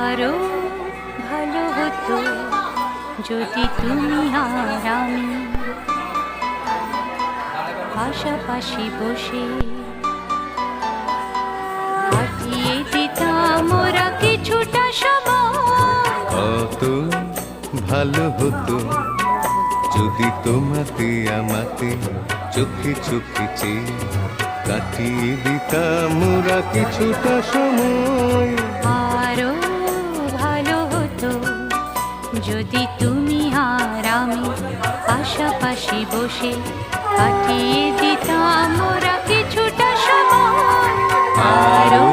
আরো ভালো হতো যদি তুমি আর আমি পাশাপাশি বসে কাটিয়ে দিতাম ওরা কিছুটা সময়। কত ভালো হতো যদি তোমাতে আমাতে চোখে চোখে চেয়ে কাটিয়ে দিতাম ওরা কিছুটা সময়। আরো ভালো হতো যদি তুমি আর আমি পাশাপাশি বসে কাটিয়ে দিতাম ওরা কিছুটা সময়। আরো